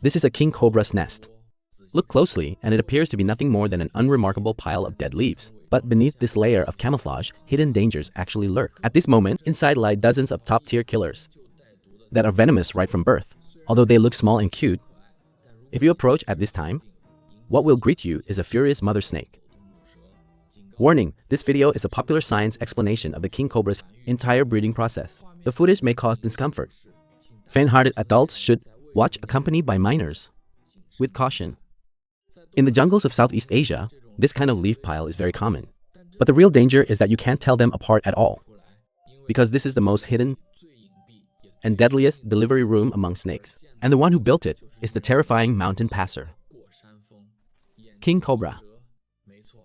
This is a king cobra's nest. Look closely, and it appears to be nothing more than an unremarkable pile of dead leaves. But beneath this layer of camouflage, hidden dangers actually lurk. At this moment, inside lie dozens of top-tier killers that are venomous right from birth. Although they look small and cute, if you approach at this time, what will greet you is a furious mother snake. Warning, this video is a popular science explanation of the king cobra's entire breeding process. The footage may cause discomfort. Faint-hearted adults should watch accompanied by minors with caution. In the jungles of Southeast Asia, this kind of leaf pile is very common. But the real danger is that you can't tell them apart at all, because this is the most hidden and deadliest delivery room among snakes. And the one who built it is the terrifying mountain passer, king cobra.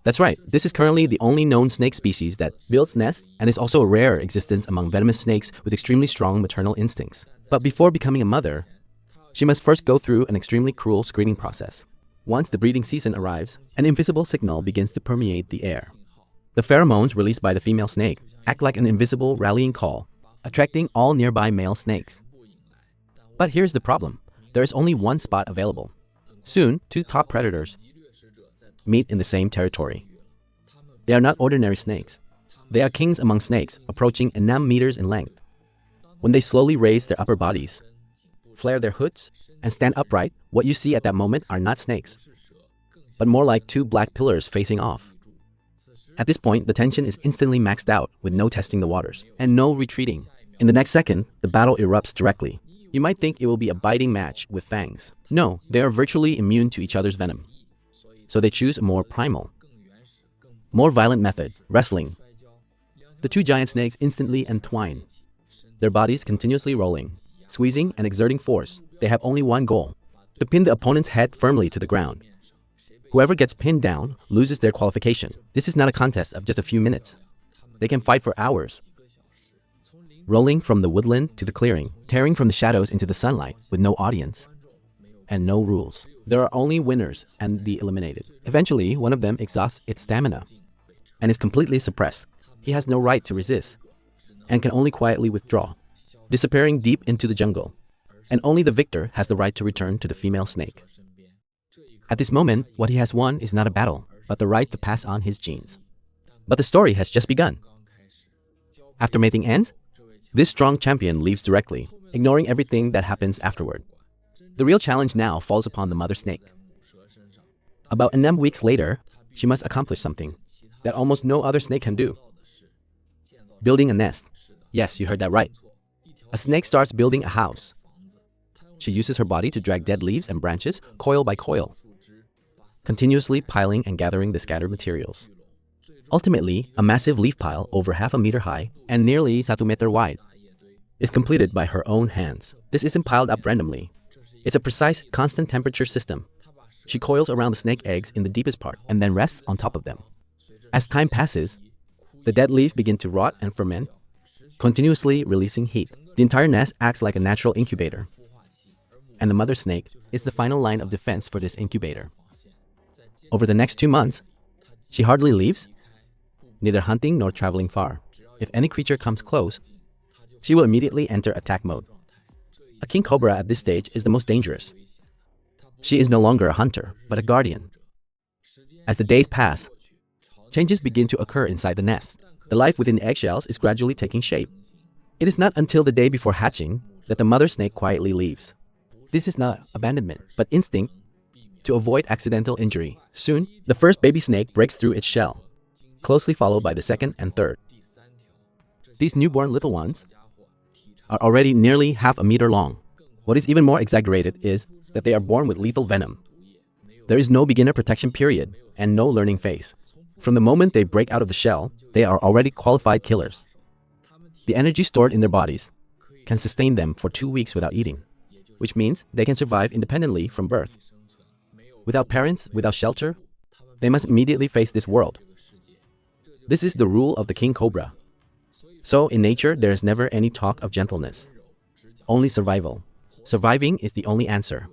That's right, this is currently the only known snake species that builds nests and is also a rare existence among venomous snakes with extremely strong maternal instincts. But before becoming a mother, she must first go through an extremely cruel screening process. Once the breeding season arrives, an invisible signal begins to permeate the air. The pheromones released by the female snake act like an invisible rallying call, attracting all nearby male snakes. But here's the problem. There is only one spot available. Soon, two top predators meet in the same territory. They are not ordinary snakes. They are kings among snakes, approaching 9 meters in length. When they slowly raise their upper bodies, flare their hoods, and stand upright, what you see at that moment are not snakes, but more like two black pillars facing off. At this point, the tension is instantly maxed out with no testing the waters and no retreating. In the next second, the battle erupts directly. You might think it will be a biting match with fangs. No, they are virtually immune to each other's venom. So they choose a more primal, more violent method, wrestling. The two giant snakes instantly entwine, their bodies continuously rolling, squeezing and exerting force. They have only one goal: to pin the opponent's head firmly to the ground. Whoever gets pinned down loses their qualification. This is not a contest of just a few minutes. They can fight for hours, rolling from the woodland to the clearing, tearing from the shadows into the sunlight with no audience and no rules. There are only winners and the eliminated. Eventually, one of them exhausts its stamina and is completely suppressed. He has no right to resist and can only quietly withdraw, disappearing deep into the jungle. And only the victor has the right to return to the female snake. At this moment, what he has won is not a battle, but the right to pass on his genes. But the story has just begun. After mating ends, this strong champion leaves directly, ignoring everything that happens afterward. The real challenge now falls upon the mother snake. About 9 weeks later, she must accomplish something that almost no other snake can do: building a nest. Yes, you heard that right. A snake starts building a house. She uses her body to drag dead leaves and branches, coil by coil, continuously piling and gathering the scattered materials. Ultimately, a massive leaf pile over 0.5 meter high and nearly 1 meter wide is completed by her own hands. This isn't piled up randomly. It's a precise, constant temperature system. She coils around the snake eggs in the deepest part and then rests on top of them. As time passes, the dead leaves begin to rot and ferment, continuously releasing heat. The entire nest acts like a natural incubator, and the mother snake is the final line of defense for this incubator. Over the next 2 months, she hardly leaves, neither hunting nor traveling far. If any creature comes close, she will immediately enter attack mode. A king cobra at this stage is the most dangerous. She is no longer a hunter, but a guardian. As the days pass, changes begin to occur inside the nest. The life within the eggshells is gradually taking shape. It is not until the day before hatching that the mother snake quietly leaves. This is not abandonment, but instinct to avoid accidental injury. Soon, the first baby snake breaks through its shell, closely followed by the second and third. These newborn little ones are already nearly 0.5 meter long. What is even more exaggerated is that they are born with lethal venom. There is no beginner protection period and no learning phase. From the moment they break out of the shell, they are already qualified killers. The energy stored in their bodies can sustain them for 2 weeks without eating, which means they can survive independently from birth. Without parents, without shelter, they must immediately face this world. This is the rule of the king cobra. So in nature, there is never any talk of gentleness, only survival. Surviving is the only answer.